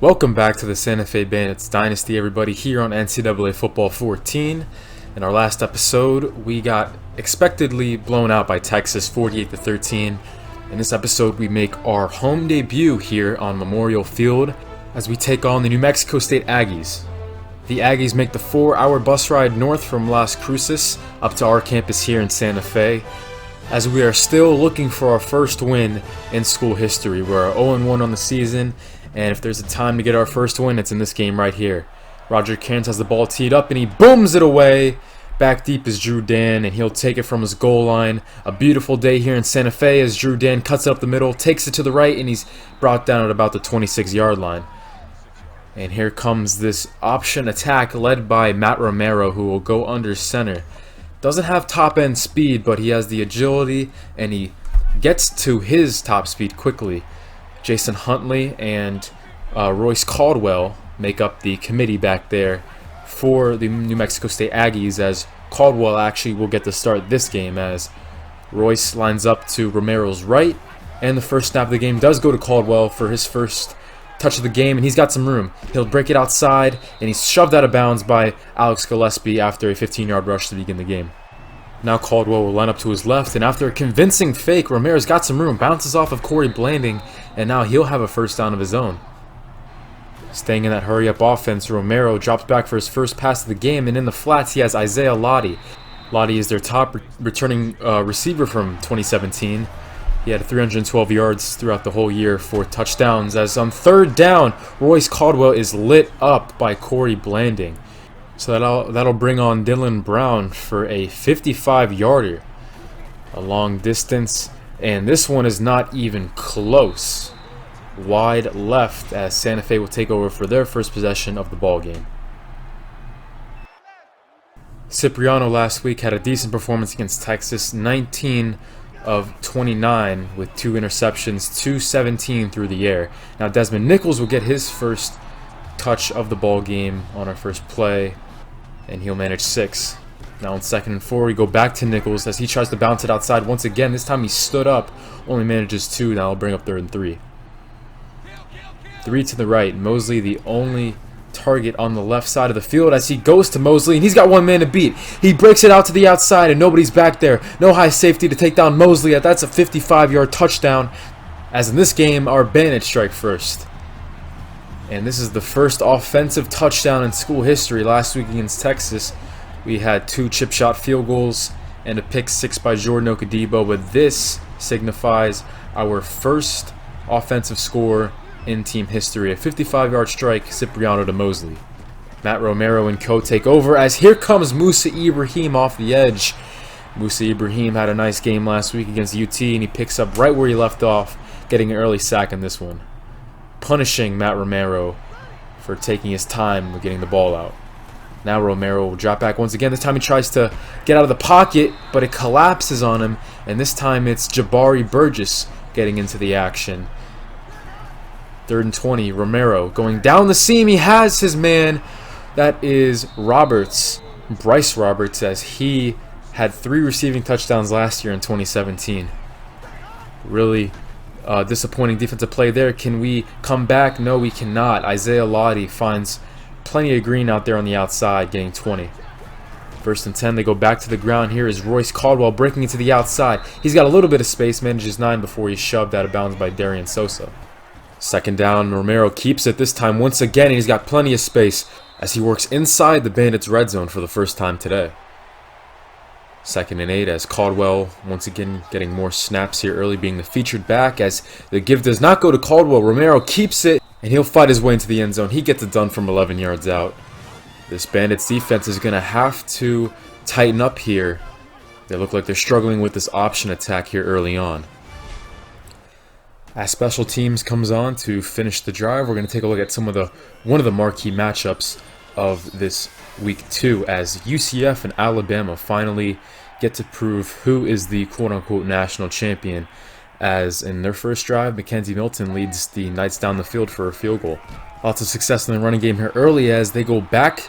Welcome back to the Santa Fe Bandits Dynasty, everybody, here on NCAA Football 14. In our last episode, we got expectedly blown out by Texas 48-13. In this episode, we make our home debut here on Memorial Field as we take on the New Mexico State Aggies. The Aggies make the 4-hour bus ride north from Las Cruces up to our campus here in Santa Fe, as we are still looking for our first win in school history. We're 0-1 on the season, and if there's a time to get our first win, it's in this game right here. Roger Cairns has the ball teed up, and he booms it away. Back deep is Drew Dan, and he'll take it from his goal line. A beautiful day here in Santa Fe as Drew Dan cuts it up the middle, takes it to the right, and he's brought down at about the 26-yard line. And here comes this option attack led by Matt Romero, who will go under center. Doesn't have top-end speed, but he has the agility, and he gets to his top speed quickly. Jason Huntley and Royce Caldwell make up the committee back there for the New Mexico State Aggies, as Caldwell actually will get to start this game as Royce lines up to Romero's right, and the first snap of the game does go to Caldwell for his first touch of the game, and he's got some room. He'll break it outside, and he's shoved out of bounds by Alex Gillespie after a 15-yard rush to begin the game. Now Caldwell will line up to his left, and after a convincing fake, Romero's got some room, bounces off of Corey Blanding, and now he'll have a first down of his own. Staying in that hurry-up offense, Romero drops back for his first pass of the game, and in the flats he has Isaiah Lottie. Lottie is their top returning receiver from 2017. He had 312 yards throughout the whole year, 4 touchdowns, as on third down, Royce Caldwell is lit up by Corey Blanding. So that'll bring on Dylan Brown for a 55-yarder. A long distance, and this one is not even close. Wide left as Santa Fe will take over for their first possession of the ball game. Cipriano last week had a decent performance against Texas, 19 of 29 with 2 interceptions, 217 through the air. Now Desmond Nichols will get his first touch of the ball game on our first play, and he'll manage 6. Now on 2nd and 4, we go back to Nichols as he tries to bounce it outside once again. This time he stood up, only manages 2. Now he'll bring up 3rd and 3. 3 to the right. Mosley the only target on the left side of the field as he goes to Mosley, and he's got one man to beat. He breaks it out to the outside, and nobody's back there. No high safety to take down Mosley. That's a 55-yard touchdown, as in this game, our Bandits strike first. And this is the first offensive touchdown in school history. Last week against Texas, we had 2 chip shot field goals and a pick 6 by Jordan Okadibo, but this signifies our first offensive score in team history. A 55-yard strike, Cipriano to Mosley. Matt Romero and co take over as here comes Musa Ibrahim off the edge. Musa Ibrahim had a nice game last week against UT, and he picks up right where he left off, getting an early sack in this one, punishing Matt Romero for taking his time with getting the ball out. Now Romero will drop back once again. This time he tries to get out of the pocket, but it collapses on him, and this time it's Jabari Burgess getting into the action. 3rd and 20, Romero going down the seam. He has his man. That is Roberts, Bryce Roberts, as he had 3 receiving touchdowns last year in 2017. Really disappointing defensive play there. Can we come back? No, we cannot. Isaiah Lottie finds plenty of green out there on the outside, getting 20. 1st and 10, they go back to the ground. Here is Royce Caldwell breaking into the outside. He's got a little bit of space, manages 9 before he's shoved out of bounds by Darian Sosa. 2nd down, Romero keeps it this time once again, and he's got plenty of space as he works inside the Bandits' red zone for the first time today. 2nd and 8 as Caldwell once again getting more snaps here early, being the featured back as the give does not go to Caldwell. Romero keeps it, and he'll fight his way into the end zone. He gets it done from 11 yards out. This Bandits defense is going to have to tighten up here. They look like they're struggling with this option attack here early on. As special teams comes on to finish the drive, we're going to take a look at one of the marquee matchups of this week 2, as UCF and Alabama finally get to prove who is the quote-unquote national champion, as in their first drive, Mackenzie Milton leads the Knights down the field for a field goal. Lots of success in the running game here early as they go back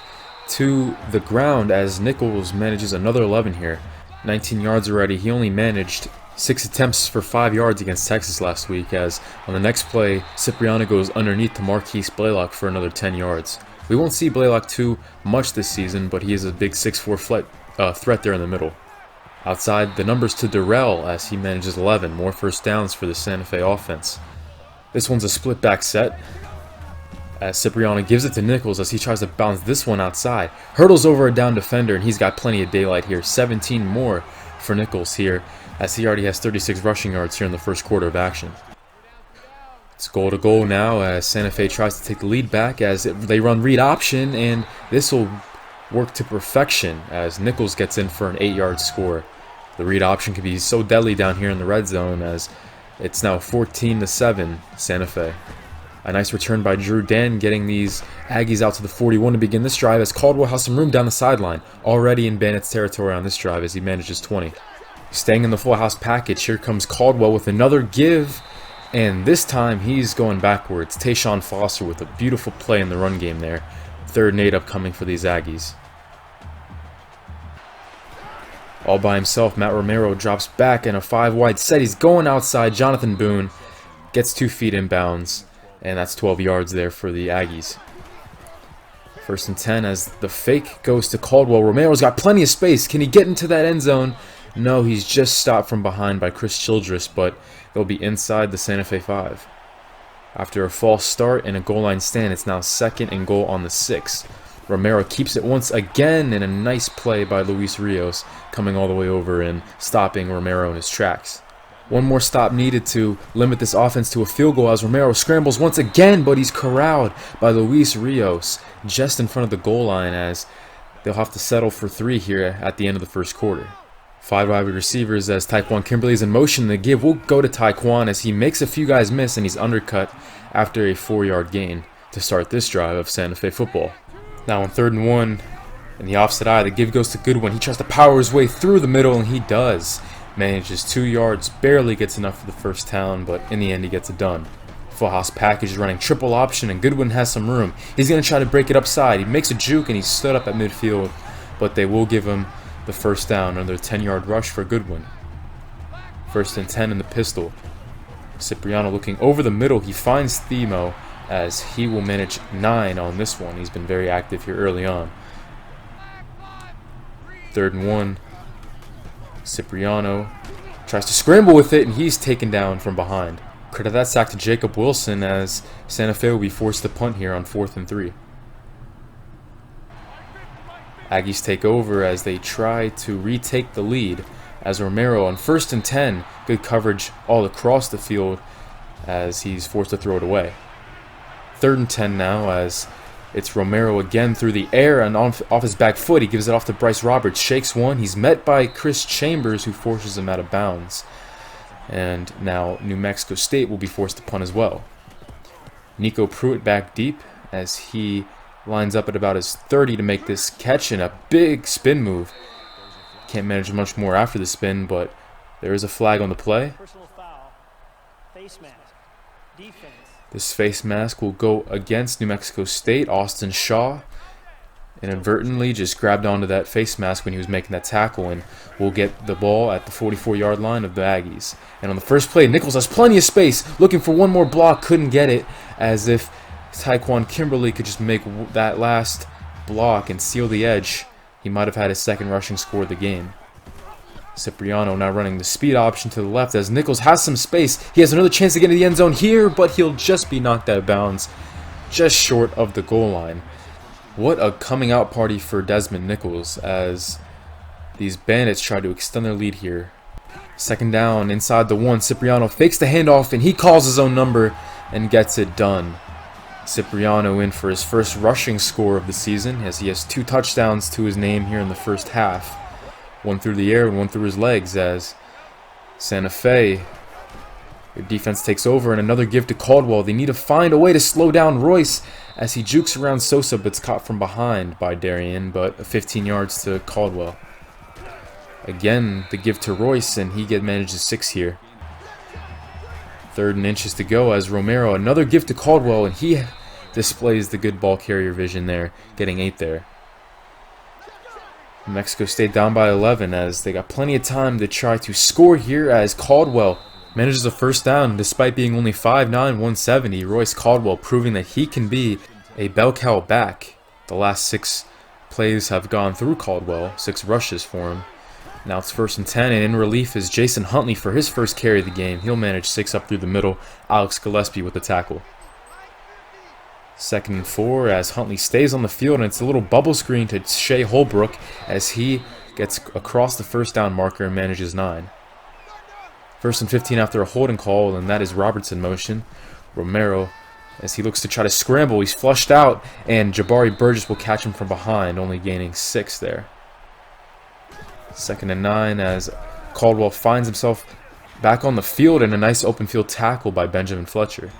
to the ground as Nichols manages another 11 here. 19 yards already. He only managed 6 attempts for 5 yards against Texas last week, as on the next play, Cipriano goes underneath to Marquise Blaylock for another 10 yards. We won't see Blaylock too much this season, but he is a big 6'4" threat there in the middle. Outside, the numbers to Durrell as he manages 11, more first downs for the Santa Fe offense. This one's a split back set, as Cipriano gives it to Nichols as he tries to bounce this one outside. Hurdles over a down defender, and he's got plenty of daylight here. 17 more for Nichols here, as he already has 36 rushing yards here in the first quarter of action. It's goal to goal now as Santa Fe tries to take the lead back as they run read option, and this will work to perfection as Nichols gets in for an 8-yard score. The read option can be so deadly down here in the red zone as it's now 14-7 Santa Fe. A nice return by Drew Dan, getting these Aggies out to the 41 to begin this drive as Caldwell has some room down the sideline. Already in Bandits territory on this drive as he manages 20. Staying in the full house package, here comes Caldwell with another give, and this time he's going backwards. Tayshawn Foster with a beautiful play in the run game there. 3rd and 8 upcoming for these Aggies. All by himself, Matt Romero drops back in a 5-wide set. He's going outside. Jonathan Boone gets 2 feet inbounds, and that's 12 yards there for the Aggies. 1st and 10 as the fake goes to Caldwell. Romero's got plenty of space. Can he get into that end zone? No, he's just stopped from behind by Chris Childress, but they'll be inside the Santa Fe 5. After a false start and a goal line stand, it's now 2nd and goal on the 6. Romero keeps it once again, and a nice play by Luis Rios coming all the way over and stopping Romero in his tracks. One more stop needed to limit this offense to a field goal as Romero scrambles once again, but he's corralled by Luis Rios just in front of the goal line as they'll have to settle for 3 here at the end of the first quarter. 5 wide receivers as Tyquan Kimberly is in motion. The give will go to Tyquan as he makes a few guys miss, and he's undercut after a 4-yard gain to start this drive of Santa Fe football. Now on 3rd and 1, in the offset eye, the give goes to Goodwin. He tries to power his way through the middle, and he does. Manages 2 yards, barely gets enough for the first down, but in the end he gets it done. Full house package is running triple option, and Goodwin has some room. He's going to try to break it upside. He makes a juke, and he stood up at midfield, but they will give him the first down on their 10-yard rush for Goodwin. 1st and 10 in the pistol. Cipriano looking over the middle. He finds Themo as he will manage 9 on this one. He's been very active here early on. 3rd and 1. Cipriano tries to scramble with it, and he's taken down from behind. Credit that sack to Jacob Wilson as Santa Fe will be forced to punt here on 4th and 3. Aggies take over as they try to retake the lead as Romero on 1st and 10. Good coverage all across the field as he's forced to throw it away. 3rd and 10 now as it's Romero again through the air and off his back foot. He gives it off to Bryce Roberts. Shakes one. He's met by Chris Chambers, who forces him out of bounds. And now New Mexico State will be forced to punt as well. Nico Pruitt back deep as he lines up at about his 30 to make this catch in a big spin move. Can't manage much more after the spin, but there is a flag on the play. Personal foul. Face mask. Defense. This face mask will go against New Mexico State. Austin Shaw inadvertently just grabbed onto that face mask when he was making that tackle, and will get the ball at the 44-yard line of the Aggies. And on the first play, Nichols has plenty of space, looking for one more block, couldn't get it, as if Tyquan Kimberly could just make that last block and seal the edge. He might have had his 2nd rushing score of the game. Cipriano now running the speed option to the left as Nichols has some space. He has another chance to get into the end zone here, but he'll just be knocked out of bounds just short of the goal line. What a coming out party for Desmond Nichols as these Bandits try to extend their lead here. 2nd down inside the 1. Cipriano fakes the handoff, and he calls his own number and gets it done. Cipriano in for his first rushing score of the season as he has 2 touchdowns to his name here in the first half. One through the air and one through his legs as Santa Fe, their defense takes over, and another give to Caldwell. They need to find a way to slow down Royce as he jukes around Sosa, but it's caught from behind by Darien, but 15 yards to Caldwell. Again, the give to Royce, and he manages 6 here. 3rd and inches to go as Romero, another give to Caldwell, and he displays the good ball carrier vision there, getting 8 there. New Mexico State down by 11 as they got plenty of time to try to score here as Caldwell manages a first down despite being only 5'9", 170. Royce Caldwell proving that he can be a bell cow back. The last 6 plays have gone through Caldwell, 6 rushes for him. Now it's 1st and 10, and in relief is Jason Huntley for his first carry of the game. He'll manage 6 up through the middle. Alex Gillespie with the tackle. 2nd and 4 as Huntley stays on the field, and it's a little bubble screen to Shea Holbrook as he gets across the first down marker and manages 9. 1st and 15 after a holding call, and that is Robertson motion. Romero, as he looks to try to scramble, he's flushed out, and Jabari Burgess will catch him from behind, only gaining 6 there. 2nd and 9 as Caldwell finds himself back on the field, and a nice open field tackle by Benjamin Fletcher.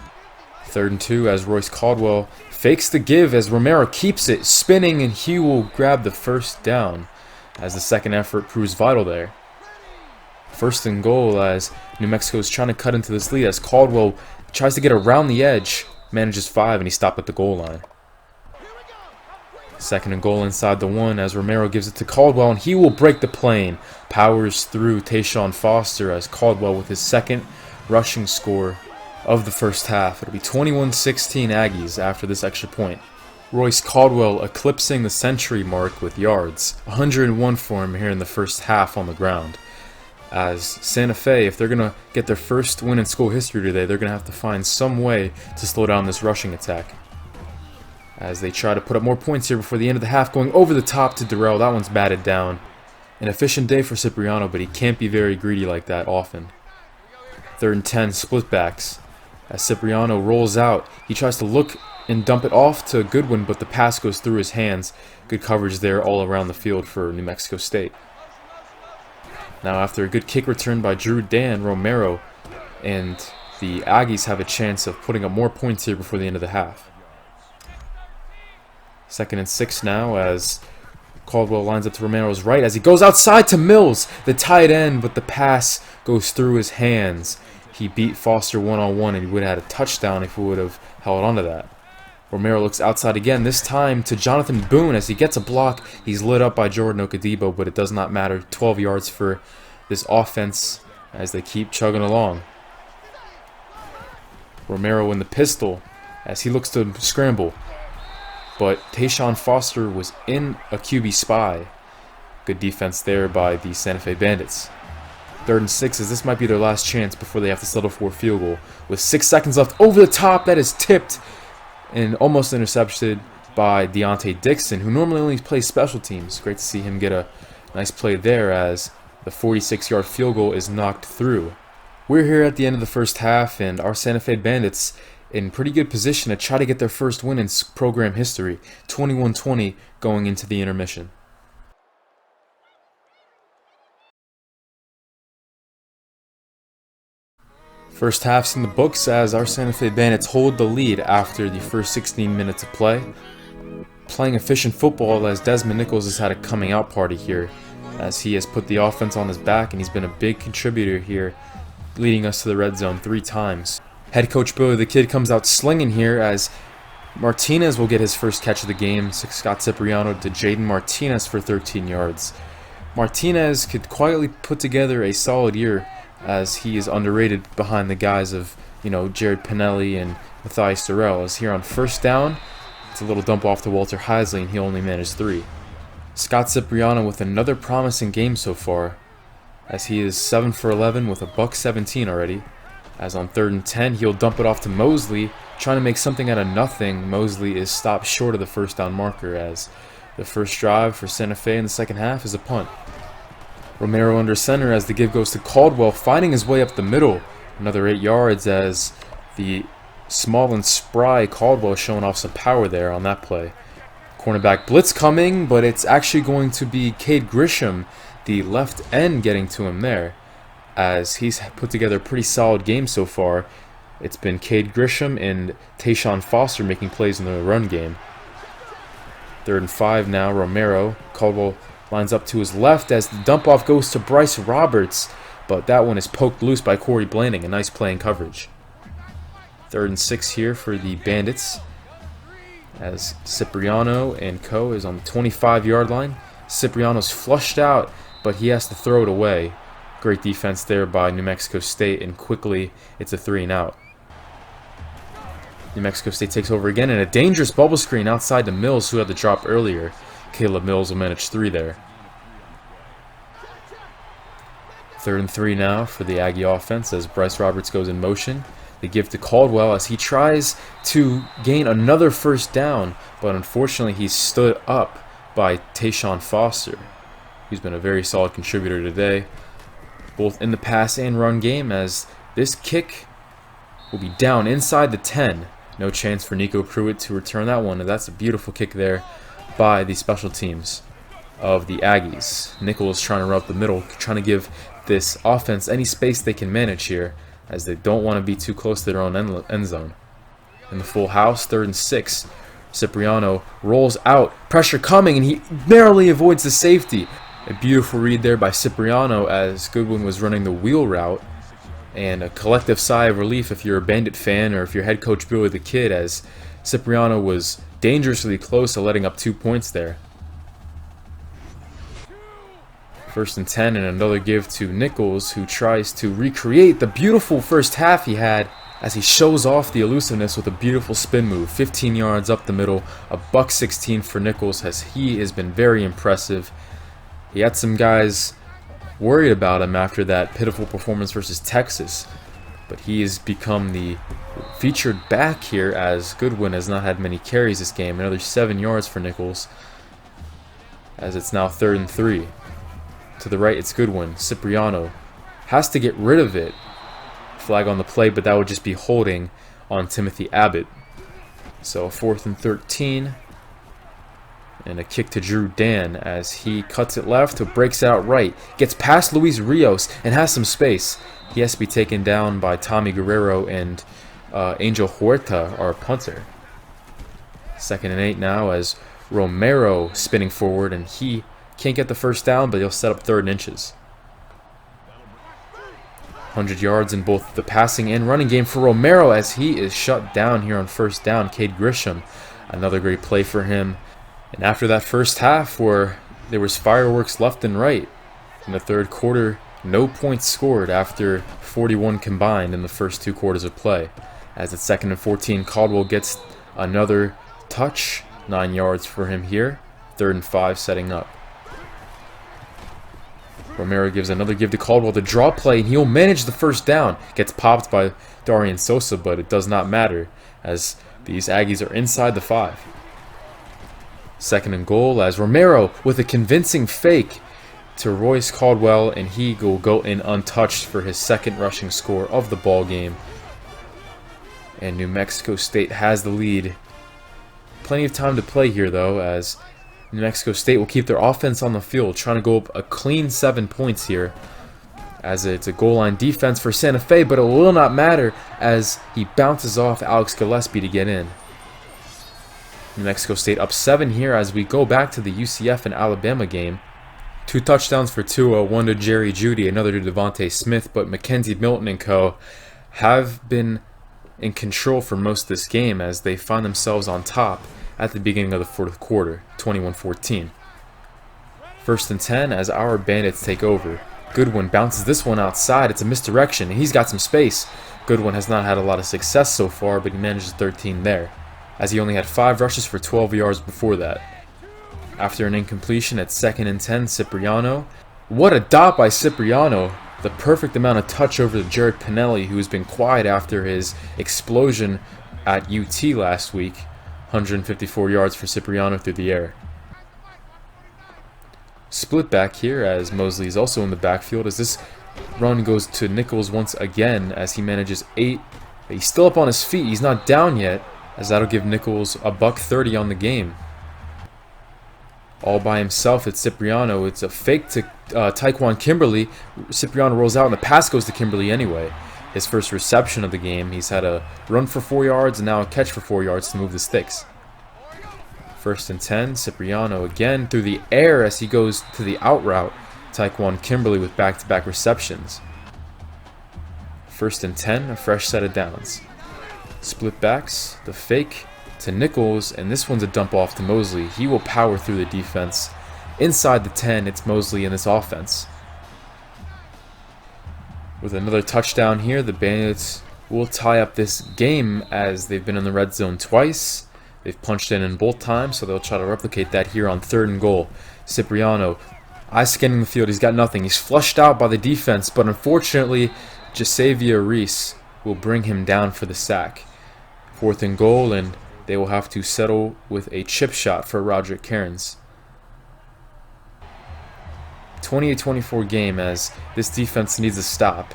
3rd and 2 as Royce Caldwell fakes the give as Romero keeps it spinning, and he will grab the first down as the second effort proves vital there. 1st and goal as New Mexico is trying to cut into this lead as Caldwell tries to get around the edge, manages 5, and he stopped at the goal line. 2nd and goal inside the 1 as Romero gives it to Caldwell, and he will break the plane. Powers through Tayshawn Foster as Caldwell with his 2nd rushing score of the first half. It'll be 21-16 Aggies after this extra point. Royce Caldwell eclipsing the century mark with yards. 101 for him here in the first half on the ground. As Santa Fe, if they're going to get their first win in school history today, they're going to have to find some way to slow down this rushing attack. As they try to put up more points here before the end of the half, going over the top to Durrell. That one's batted down. An efficient day for Cipriano, but he can't be very greedy like that often. 3rd and 10, split backs. As Cipriano rolls out, he tries to look and dump it off to Goodwin, but the pass goes through his hands. Good coverage there all around the field for New Mexico State. Now after a good kick return by Drew Dan, Romero and the Aggies have a chance of putting up more points here before the end of the half. 2nd and 6 now as Caldwell lines up to Romero's right as he goes outside to Mills, the tight end, but the pass goes through his hands. He beat Foster one-on-one, and he would have had a touchdown if he would have held onto that. Romero looks outside again, this time to Jonathan Boone as he gets a block. He's lit up by Jordan Okadibo, but it does not matter. 12 yards for this offense as they keep chugging along. Romero in the pistol as he looks to scramble. But Tayshawn Foster was in a QB spy. Good defense there by the Santa Fe Bandits. 3rd and 6 as this might be their last chance before they have to settle for a field goal. With 6 seconds left, over the top, that is tipped and almost intercepted by Deontay Dixon, who normally only plays special teams. Great to see him get a nice play there as the 46-yard field goal is knocked through. We're here at the end of the first half, and our Santa Fe Bandits in pretty good position to try to get their first win in program history, 21-20 going into the intermission. First half's in the books as our Santa Fe Bandits hold the lead after the first 16 minutes of play. Playing efficient football as Desmond Nichols has had a coming out party here as he has put the offense on his back, and he's been a big contributor here, leading us to the red zone 3 times. Head coach Billy the Kid comes out slinging here as Martinez will get his first catch of the game. Scott Cipriano to Jaden Martinez for 13 yards. Martinez could quietly put together a solid year as he is underrated behind the guys of, Jared Pinelli and Matthias Durrell. As here on first down, it's a little dump off to Walter Heisley, and he only managed 3. Scott Cipriano with another promising game so far, as he is 7 for 11 with a $117 already. As on 3rd and 10, he'll dump it off to Mosley, trying to make something out of nothing. Mosley is stopped short of the first down marker as the first drive for Santa Fe in the second half is a punt. Romero under center as the give goes to Caldwell, finding his way up the middle. Another 8 yards as the small and spry Caldwell showing off some power there on that play. Cornerback blitz coming, but it's actually going to be Cade Grisham, the left end, getting to him there, as he's put together a pretty solid game so far. It's been Cade Grisham and Tayshawn Foster making plays in the run game. 3rd and 5 now, Romero. Caldwell lines up to his left as the dump-off goes to Bryce Roberts, but that one is poked loose by Corey Blanding. A nice play in coverage. 3rd and 6 here for the Bandits as Cipriano and co. is on the 25-yard line. Cipriano's flushed out, but he has to throw it away. Great defense there by New Mexico State, and quickly it's a 3-and-out. New Mexico State takes over again, and a dangerous bubble screen outside to Mills, who had the drop earlier. Caleb Mills will manage 3 there. 3rd and 3 now for the Aggie offense as Bryce Roberts goes in motion. They give to Caldwell as he tries to gain another first down, but unfortunately he's stood up by Tayshawn Foster, who's been a very solid contributor today, both in the pass and run game, as this kick will be down inside the 10. No chance for Nico Pruitt to return that one, and that's a beautiful kick there by the special teams of the Aggies. Nichols trying to run up the middle, trying to give this offense any space they can manage here, as they don't want to be too close to their own end zone. In the full house, 3rd and 6. Cipriano rolls out, pressure coming, and he narrowly avoids the safety. A beautiful read there by Cipriano as Goodwin was running the wheel route, and a collective sigh of relief if you're a Bandit fan or if you're head coach Billy the Kid, as Cipriano was dangerously close to letting up 2 points there. 1st and 10, and another give to Nichols, who tries to recreate the beautiful first half he had as he shows off the elusiveness with a beautiful spin move. 15 yards up the middle, a $1.16 for Nichols, as he has been very impressive. He had some guys worried about him after that pitiful performance versus Texas, but he has become the featured back here as Goodwin has not had many carries this game. Another 7 yards for Nichols, as it's now 3rd and 3. To the right, it's Goodwin. Cipriano has to get rid of it. Flag on the play, but that would just be holding on Timothy Abbott. So 4th and 13. And a kick to Drew Dan as he cuts it left, who breaks it out right. Gets past Luis Rios and has some space. He has to be taken down by Tommy Guerrero and Angel Huerta, our punter. 2nd and 8 now as Romero spinning forward, and he can't get the first down, but he'll set up 3rd and inches. 100 yards in both the passing and running game for Romero as he is shut down here on 1st down. Cade Grisham, another great play for him. And after that first half where there was fireworks left and right, in the 3rd quarter, no points scored after 41 combined in the first 2 quarters of play. As it's 2nd and 14, Caldwell gets another touch, 9 yards for him here. 3rd and 5 setting up. Romero gives another give to Caldwell, the draw play, and he'll manage the first down. Gets popped by Darian Sosa, but it does not matter as these Aggies are inside the 5. 2nd and goal as Romero with a convincing fake to Royce Caldwell, and he will go in untouched for his 2nd rushing score of the ball game. And New Mexico State has the lead. Plenty of time to play here, though, as New Mexico State will keep their offense on the field, trying to go up a clean 7 points here, as it's a goal line defense for Santa Fe, but it will not matter as he bounces off Alex Gillespie to get in. New Mexico State up 7 here as we go back to the UCF and Alabama game. 2 touchdowns for Tua, 1 to Jerry Jeudy, another to Devontae Smith, but Mackenzie Milton and co. have been in control for most of this game as they find themselves on top at the beginning of the 4th quarter, 21-14. 1st and 10 as our Bandits take over. Goodwin bounces this one outside. It's a misdirection, and he's got some space. Goodwin has not had a lot of success so far, but he manages 13 there, as he only had 5 rushes for 12 yards before that. After an incompletion at 2nd and 10, Cipriano. What a dot by Cipriano. The perfect amount of touch over to Jared Pinelli, who has been quiet after his explosion at UT last week. 154 yards for Cipriano through the air. Split back here as Mosley is also in the backfield as this run goes to Nichols once again as he manages 8. He's still up on his feet. He's not down yet, as that'll give Nichols a $1.30 on the game. All by himself, it's Cipriano. It's a fake to Tyquan Kimberly. Cipriano rolls out and the pass goes to Kimberly anyway. His first reception of the game. He's had a run for 4 yards and now a catch for 4 yards to move the sticks. 1st and 10, Cipriano again through the air as he goes to the out route. Tyquan Kimberly with back-to-back receptions. 1st and 10, a fresh set of downs. Split backs, the fake to Nichols, and this one's a dump off to Mosley. He will power through the defense inside the 10, it's Mosley in this offense. With another touchdown here, the Bandits will tie up this game as they've been in the red zone twice. They've punched in both times, so they'll try to replicate that here on 3rd and goal. Cipriano, eye scanning the field. He's got nothing. He's flushed out by the defense, but unfortunately, Jasavia Reese will bring him down for the sack. 4th and goal, and they will have to settle with a chip shot for Roderick Cairns. 28-24 game as this defense needs a stop.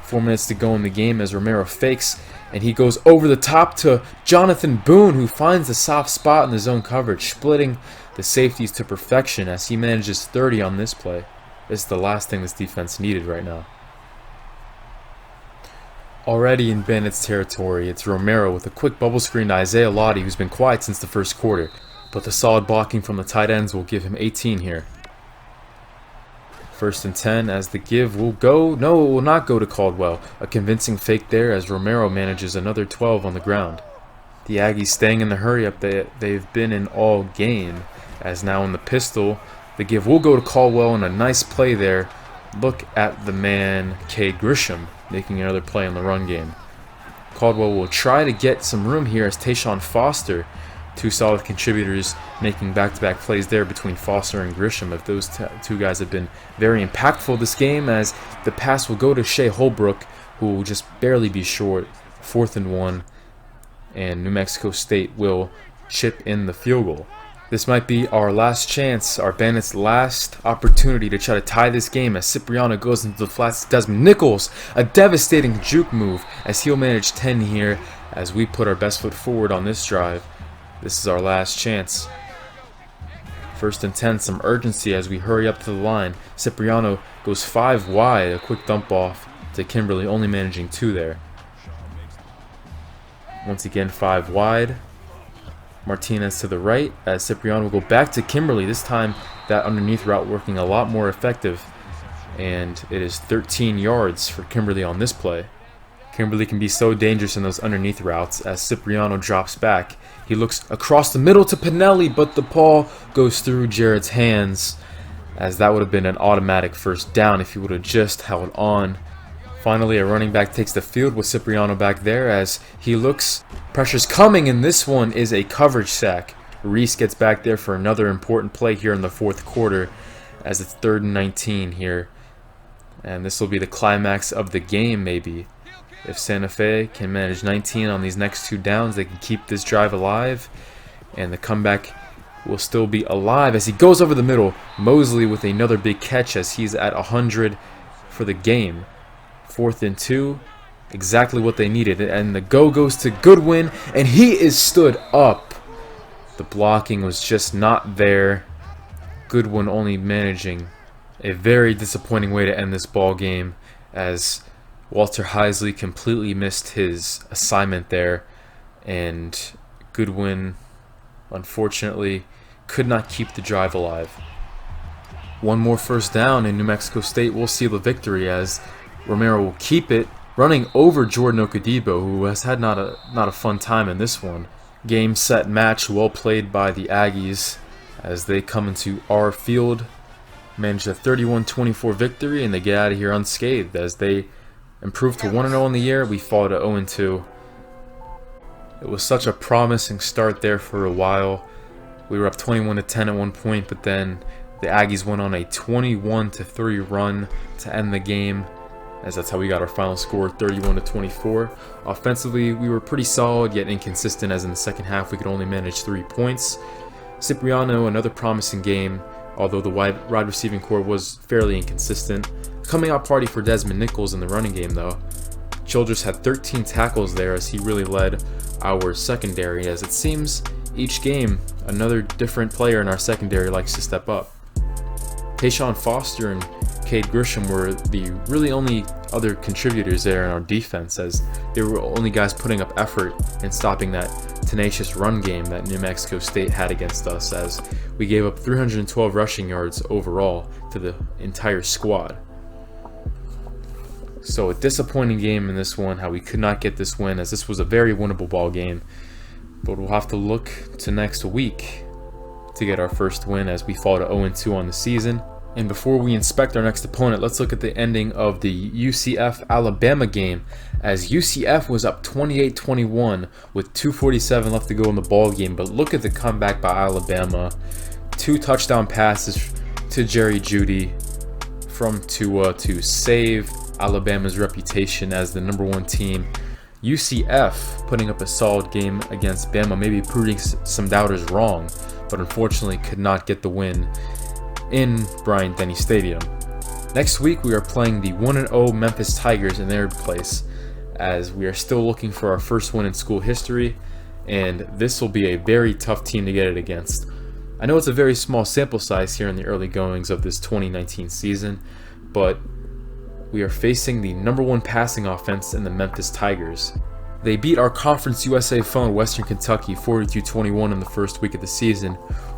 4 minutes to go in the game as Romero fakes, and he goes over the top to Jonathan Boone, who finds the soft spot in the zone coverage, splitting the safeties to perfection as he manages 30 on this play. This is the last thing this defense needed right now. Already in Bandits territory, it's Romero with a quick bubble screen to Isaiah Lottie, who's been quiet since the first quarter, but the solid blocking from the tight ends will give him 18 here. 1st and 10 as the give will go. No, it will not go to Caldwell. A convincing fake there as Romero manages another 12 on the ground. The Aggies staying in the hurry-up that they've been in all game, as now in the pistol, the give will go to Caldwell, and a nice play there. Look at the man, Cade Grisham, making another play in the run game. Caldwell will try to get some room here as Tayshawn Foster, 2 solid contributors, making back-to-back plays there between Foster and Grisham. If those two guys have been very impactful this game, as the pass will go to Shea Holbrook, who will just barely be short. 4th and 1, and New Mexico State will chip in the field goal. This might be our last chance, our Bandits' last opportunity to try to tie this game as Cipriano goes into the flats to Desmond Nichols. A devastating juke move as he'll manage 10 here as we put our best foot forward on this drive. This is our last chance. 1st and 10, some urgency as we hurry up to the line. Cipriano goes 5 wide, a quick dump off to Kimberly, only managing 2 there. Once again, 5 wide. Martinez to the right as Cipriano will go back to Kimberly. This time, that underneath route working a lot more effective. And it is 13 yards for Kimberly on this play. Kimberly can be so dangerous in those underneath routes as Cipriano drops back. He looks across the middle to Pinelli, but the ball goes through Jared's hands, as that would have been an automatic 1st down if he would have just held on. Finally, a running back takes the field with Cipriano back there as he looks. Pressure's coming, and this one is a coverage sack. Reese gets back there for another important play here in the 4th quarter as it's 3rd and 19 here. And this will be the climax of the game, maybe. If Santa Fe can manage 19 on these next 2 downs, they can keep this drive alive, and the comeback will still be alive as he goes over the middle. Mosley with another big catch as he's at 100 for the game. 4th and 2, exactly what they needed, and the go goes to Goodwin, and he is stood up. The blocking was just not there. Goodwin only managing a very disappointing way to end this ball game as Walter Heisley completely missed his assignment there, and Goodwin, unfortunately, could not keep the drive alive. One more 1st down, and New Mexico State will seal the victory as Romero will keep it, running over Jordan Okadibo, who has had not a fun time in this one. Game, set, match, well played by the Aggies as they come into our field, manage a 31-24 victory, and they get out of here unscathed as they improved to 1-0 in the year. We fall to 0-2. It was such a promising start there for a while. We were up 21-10 at one point, but then the Aggies went on a 21-3 run to end the game, as that's how we got our final score, 31-24. Offensively, we were pretty solid, yet inconsistent, as in the second half we could only manage 3 points. Cipriano, another promising game, although the wide receiving core was fairly inconsistent. Coming out party for Desmond Nichols in the running game, though. Childress had 13 tackles there as he really led our secondary, as it seems each game another different player in our secondary likes to step up. Tayshawn Foster and Cade Grisham were the really only other contributors there in our defense, as they were only guys putting up effort in stopping that tenacious run game that New Mexico State had against us, as we gave up 312 rushing yards overall to the entire squad. So a disappointing game in this one, how we could not get this win, as this was a very winnable ball game. But we'll have to look to next week to get our first win as we fall to 0-2 on the season. And before we inspect our next opponent, let's look at the ending of the UCF-Alabama game, as UCF was up 28-21 with 2:47 left to go in the ball game. But look at the comeback by Alabama. 2 touchdown passes to Jerry Jeudy from Tua to save Alabama's reputation as the #1 team. UCF putting up a solid game against Bama, maybe proving some doubters wrong, but unfortunately could not get the win in Bryant-Denny Stadium. Next week we are playing the 1-0 Memphis Tigers in their place, as we are still looking for our first win in school history, and this will be a very tough team to get it against. I know it's a very small sample size here in the early goings of this 2019 season, but we are facing the #1 passing offense in the Memphis Tigers. They beat our Conference USA foe Western Kentucky 42-21 in the first week of the season,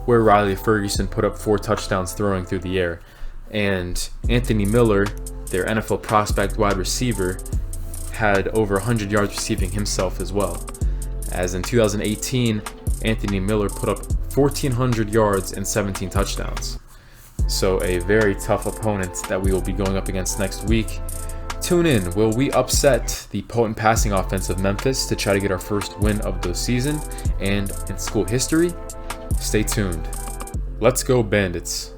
where Riley Ferguson put up 4 touchdowns throwing through the air. And Anthony Miller, their NFL prospect wide receiver, had over 100 yards receiving himself as well. As in 2018, Anthony Miller put up 1,400 yards and 17 touchdowns. So a very tough opponent that we will be going up against next week. Tune in. Will we upset the potent passing offense of Memphis to try to get our first win of the season and in school history? Stay tuned. Let's go Bandits.